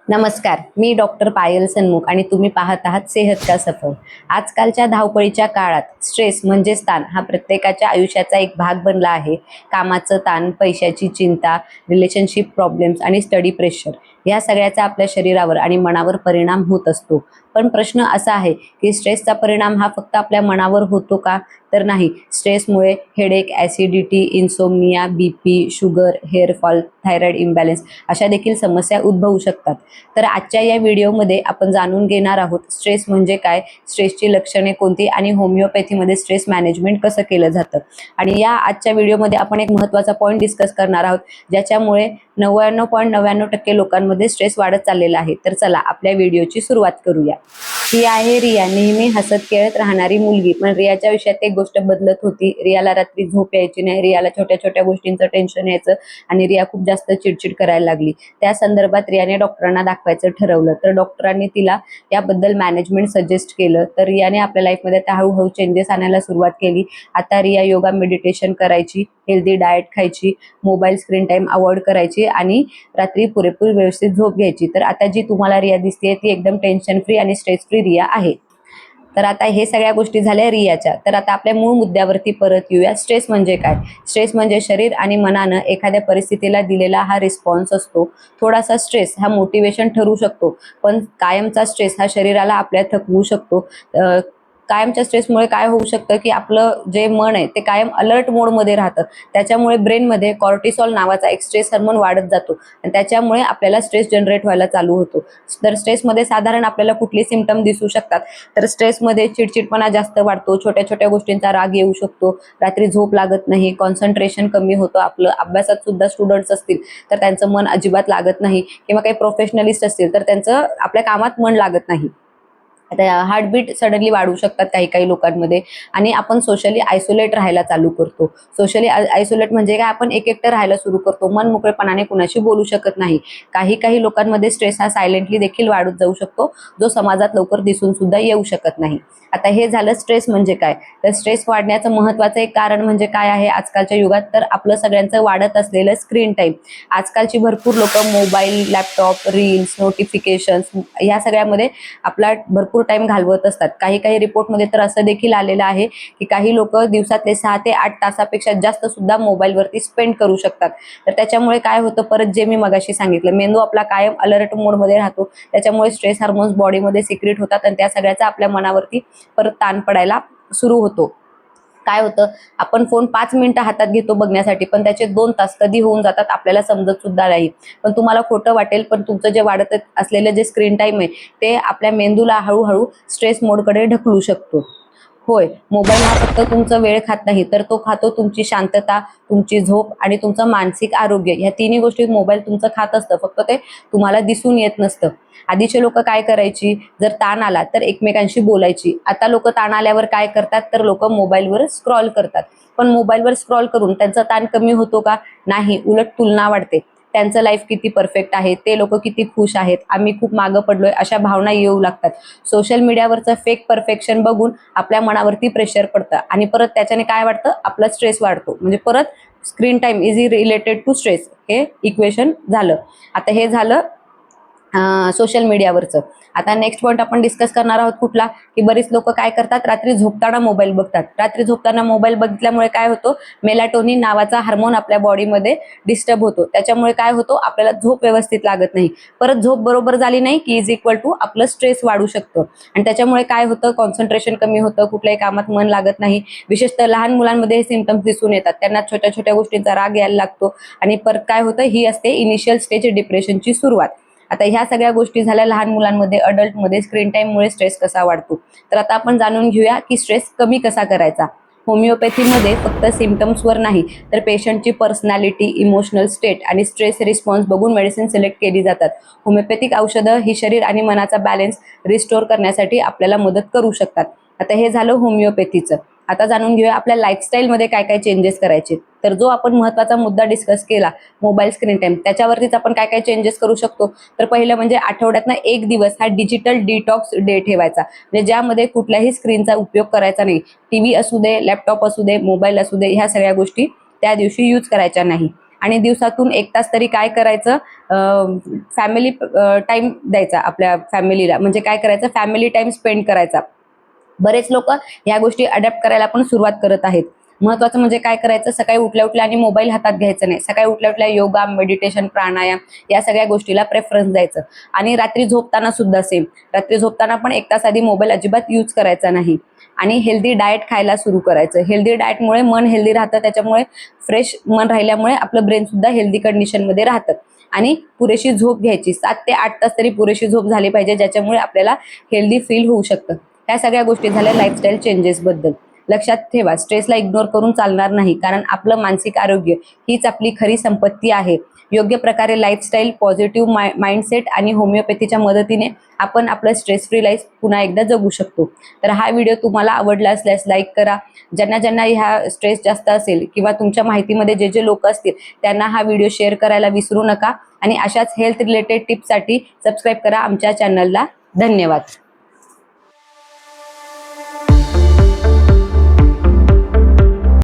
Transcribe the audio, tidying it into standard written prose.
नमस्कार, मी डॉक्टर पायल सन्मुख आणि तुम्ही पाहत आहात सेहत का सफर. आजकालच्या धावपळीच्या काळात स्ट्रेस म्हणजेच ताण हा प्रत्येकाच्या आयुष्याचा एक भाग बनला आहे. कामाचं ताण, पैशाची चिंता, रिलेशनशिप प्रॉब्लेम्स आणि स्टडी प्रेशर या सगळ्याचा आपल्या शरीरावर आणि मनावर परिणाम होत असतो. पण प्रश्न असा आहे की स्ट्रेसचा परिणाम हा फक्त आपल्या मनावर होतो का? तर नाही. स्ट्रेसमुळे headache, acidity, insomnia, BP, sugar, hairfall, thyroid imbalance अशा देखील समस्या उद्भवू शकतात. तर आजच्या या व्हिडिओमध्ये आपण जाणून घेणार आहोत स्ट्रेस म्हणजे काय, स्ट्रेसची लक्षणे कोणती आणि होमिओपॅथीमध्ये स्ट्रेस मॅनेजमेंट कसं केलं जातं. आणि या आजच्या व्हिडिओमध्ये आपण एक महत्त्वाचा पॉईंट डिस्कस करणार आहोत, ज्याच्यामुळे 99.99% लोकांमध्ये स्ट्रेस वाढत चाललेला आहे. तर चला आपल्या व्हिडिओची सुरुवात करूया. ही आहे रिया, नेहमी हसत खेळत राहणारी मुलगी. पण रियाच्या आयुष्यात एक गोष्ट बदलत होती. रियाला रात्री झोप यायची नाही, रियाला छोट्या छोट्या गोष्टींचं टेन्शन यायचं आणि रिया खूप जास्त चिडचिड करायला लागली. त्या संदर्भात रियाने डॉक्टरांना दाखवायचं ठरवलं. तर डॉक्टरांनी तिला याबद्दल मॅनेजमेंट सजेस्ट केलं. तर रियाने आपल्या लाईफमध्ये आता हळूहळू चेंजेस आणायला सुरुवात केली. आता रिया योगा, मेडिटेशन करायची, हेल्दी डाएट खायची, मोबाईल स्क्रीन टाइम अवॉइड करायची आणि रात्री पुरेपूर व्यवस्थित झोप घ्यायची. तर आता जी तुम्हाला रिया दिसते ती एकदम टेन्शन फ्री आणि स्ट्रेस फ्री रिया आहे. तर आता हे सगळ्या गोष्टी झाल्या रियाच्या. तर आता आपल्या मूळ मुद्द्यावरती परत येऊया. स्ट्रेस म्हणजे काय? स्ट्रेस म्हणजे शरीर आणि मनानं एखाद्या परिस्थितीला दिलेला हा रिस्पॉन्स असतो. थोडासा स्ट्रेस हा मोटिवेशन ठरू शकतो, पण कायमचा स्ट्रेस हा शरीराला आपल्या थकवू शकतो. कायमच्या स्ट्रेसमुळे काय होऊ शकतं की आपलं जे मन आहे ते कायम अलर्ट मोडमध्ये राहतं. त्याच्यामुळे ब्रेनमध्ये कॉर्टिसॉल नावाचा एक स्ट्रेस हार्मोन वाढत जातो आणि त्याच्यामुळे आपल्याला स्ट्रेस जनरेट व्हायला चालू होतो. तर स्ट्रेसमध्ये साधारण आपल्याला कुठली सिम्पटम दिसू शकतात? तर स्ट्रेसमध्ये चिडचिडपणा जास्त वाढतो, छोट्या छोट्या गोष्टींचा राग येऊ शकतो, रात्री झोप लागत नाही, कॉन्सन्ट्रेशन कमी होतं आपलं. अभ्यासात सुद्धा स्टुडंट्स असतील तर त्यांचं मन अजिबात लागत नाही, किंवा काही प्रोफेशनलिस्ट असतील तर त्यांचं आपल्या कामात मन लागत नाही. आता हार्टबीट सडनली वाढू शकतात काही काही लोकांमध्ये. आणि आपण सोशली आयसोलेट राहायला चालू करतो. सोशली आयसोलेट म्हणजे काय? आपण एकटं राहायला सुरू करतो, मन मोकळेपणाने कुणाशी बोलू शकत नाही. काही काही लोकांमध्ये स्ट्रेस हा सायलेंटली देखील वाढत जाऊ शकतो, जो समाजात लवकर दिसून सुद्धा येऊ शकत नाही. आता हे झालं स्ट्रेस म्हणजे काय. तर स्ट्रेस वाढण्याचं महत्त्वाचं एक कारण म्हणजे काय आहे आजकालच्या युगात? तर आपलं सगळ्यांचं वाढत असलेलं स्क्रीन टाईम. आजकालची भरपूर लोक मोबाईल, लॅपटॉप, रील्स, नोटिफिकेशन्स ह्या सगळ्यामध्ये आपला भरपूर टाइम घालवत असतात. काही काही रिपोर्टमध्ये तर असं देखील आलेलं आहे की काही लोक दिवसातले 6 ते 8 तासापेक्षा जास्त सुद्धा मोबाईलवरती स्पेंड करू शकतात. तर त्याच्यामुळे काय होतं, परत जे मी मगाशी सांगितलं, मेंदू आपला कायम अलर्ट मोडमध्ये राहतो. त्याच्यामुळे स्ट्रेस हार्मोन्स बॉडीमध्ये सिक्रेट होतात आणि त्या सगळ्याचा आपल्या मनावरती परत ताण पडायला सुरू होतो. काय होतं, आपण फोन 5 मिनिटं हातात घेतो बघण्यासाठी, पण त्याचे 2 तास कधी होऊन जातात आपल्याला समजत सुद्धा नाही. पण तुम्हाला खोटं वाटेल, पण तुमचं जे वाढत असलेलं जे स्क्रीन टाइम आहे ते आपल्या मेंदूला हळूहळू स्ट्रेस मोडकडे ढकलू शकतो. होय, मोबाईल हा फक्त तुमचा वेळ खात नाही, तर तो खातो तुमची शांतता, तुमची झोप आणि तुमचं मानसिक आरोग्य. ह्या तिन्ही गोष्टी मोबाईल तुमचं खात असतं, फक्त ते तुम्हाला दिसून येत नसतं. आधीचे लोक काय करायची, जर ताण आला तर एकमेकांशी बोलायची. आता लोक ताण आल्यावर काय करतात, तर लोक मोबाईलवर स्क्रॉल करतात. पण मोबाईलवर स्क्रॉल करून त्यांचा ताण कमी होतो का? नाही, उलट तुलना वाढते. त्यांचं लाईफ किती परफेक्ट आहे, ते लोक किती खुश आहेत, आम्ही खूप मागं पडलोय, अशा भावना येऊ लागतात. सोशल मीडियावरचं फेक परफेक्शन बघून आपल्या मनावरती प्रेशर पडतं आणि परत त्याच्याने काय वाटतं, आपला स्ट्रेस वाढतो. म्हणजे परत screen time is related to stress, हे इक्वेशन झालं. आता हे झालं सोशल मीडियावरचं. आता नेक्स्ट पॉईंट आपण डिस्कस करणार आहोत कुठला, की बरीच लोक काय करतात, रात्री झोपताना मोबाईल बघतात. रात्री झोपताना मोबाईल बघितल्यामुळे काय होतं, मेलाटोनिन नावाचा हार्मोन आपल्या बॉडीमध्ये डिस्टर्ब होतो. त्याच्यामुळे काय होतं, आपल्याला झोप व्यवस्थित लागत नाही. परत झोप बरोबर झाली नाही की इज इक्वल टू आपलं स्ट्रेस वाढू शकतं. आणि त्याच्यामुळे काय होतं, कॉन्सन्ट्रेशन कमी होतं, कुठल्याही कामात मन लागत नाही. विशेषतः लहान मुलांमध्ये हे सिम्पटम्स दिसून येतात. त्यांना छोट्या छोट्या गोष्टींचा राग यायला लागतो आणि परत काय होतं, ही असते इनिशियल स्टेज डिप्रेशनची सुरुवात. आता ह्या सगळ्या गोष्टी झाल्या लहान मुलांमध्ये. अडल्टमध्ये स्क्रीन टाईममुळे स्ट्रेस कसा वाढतो, तर आता आपण जाणून घेऊया की स्ट्रेस कमी कसा करायचा. होमिओपॅथीमध्ये फक्त सिम्पटम्सवर नाही, तर पेशंटची पर्सनॅलिटी, इमोशनल स्टेट आणि स्ट्रेस रिस्पॉन्स बघून मेडिसिन सिलेक्ट केली जातात. होमिओपॅथिक औषधं ही शरीर आणि मनाचा बॅलन्स रिस्टोर करण्यासाठी आपल्याला मदत करू शकतात. आता हे झालं होमिओपॅथीचं. आता जाणून घेऊया आपल्या लाईफस्टाईलमध्ये काय काय चेंजेस करायचे. तर जो आपण महत्त्वाचा मुद्दा डिस्कस केला, मोबाईल स्क्रीन टाइम, त्याच्यावरतीच आपण काय काय चेंजेस करू शकतो. तर पहिलं म्हणजे आठवड्यातनं 1 दिवस हा डिजिटल डिटॉक्स डे ठेवायचा, म्हणजे ज्यामध्ये कुठल्याही स्क्रीनचा उपयोग करायचा नाही. टीव्ही असू दे, लॅपटॉप असू दे, मोबाईल असू दे, ह्या सगळ्या गोष्टी त्या दिवशी यूज करायच्या नाही. आणि दिवसातून 1 तास तरी काय करायचं, फॅमिली टाइम द्यायचा आपल्या फॅमिलीला. म्हणजे काय करायचं, फॅमिली टाइम स्पेंड करायचा. बरेच लोक ह्या गोष्टी अडॅप्ट करायला पण सुरुवात करत आहेत. महत्वाचं म्हणजे काय करायचं, सकाळी उठल्या उठल्या आणि मोबाईल हातात घ्यायचं नाही. सकाळी उठल्या उठल्या योगा, मेडिटेशन, प्राणायाम या सगळ्या गोष्टीला प्रेफरन्स द्यायचं. आणि रात्री झोपताना सुद्धा सेम. रात्री झोपताना पण 1 तास आधी मोबाईल अजिबात यूज करायचा नाही. आणि हेल्दी डाएट खायला सुरू करायचं. हेल्दी डाएटमुळे मन हेल्दी राहतं, त्याच्यामुळे फ्रेश मन राहिल्यामुळे आपलं ब्रेन सुद्धा हेल्दी कंडिशनमध्ये राहतं. आणि पुरेशी झोप घ्यायची. 7 ते 8 तास तरी पुरेशी झोप झाली पाहिजे, ज्याच्यामुळे आपल्याला हेल्दी फील होऊ शकतं. ह्या सगळ्या गोष्टी झाल्या लाईफस्टाईल चेंजेस बद्दल. लक्षात ठेवा, स्ट्रेसला इग्नोर करून चालणार नाही, कारण आपलं मानसिक आरोग्य हीच आपली खरी संपत्ती आहे. योग्य प्रकारे लाईफस्टाईल, पॉझिटिव्ह माइंडसेट आणि होमिओपॅथीच्या मदतीने आपण आपलं स्ट्रेस फ्री लाईफ पुन्हा एकदा जगू शकतो. तर हा व्हिडिओ तुम्हाला आवडला असल्यास लाईक करा. ज्यांना ज्यांना ह्या स्ट्रेस जास्त असेल किंवा तुमच्या माहितीमध्ये जे जे लोक असतील त्यांना हा व्हिडिओ शेअर करायला विसरू नका. आणि अशाच हेल्थ रिलेटेड टिप्ससाठी सबस्क्राईब करा आमच्या चॅनलला. धन्यवाद.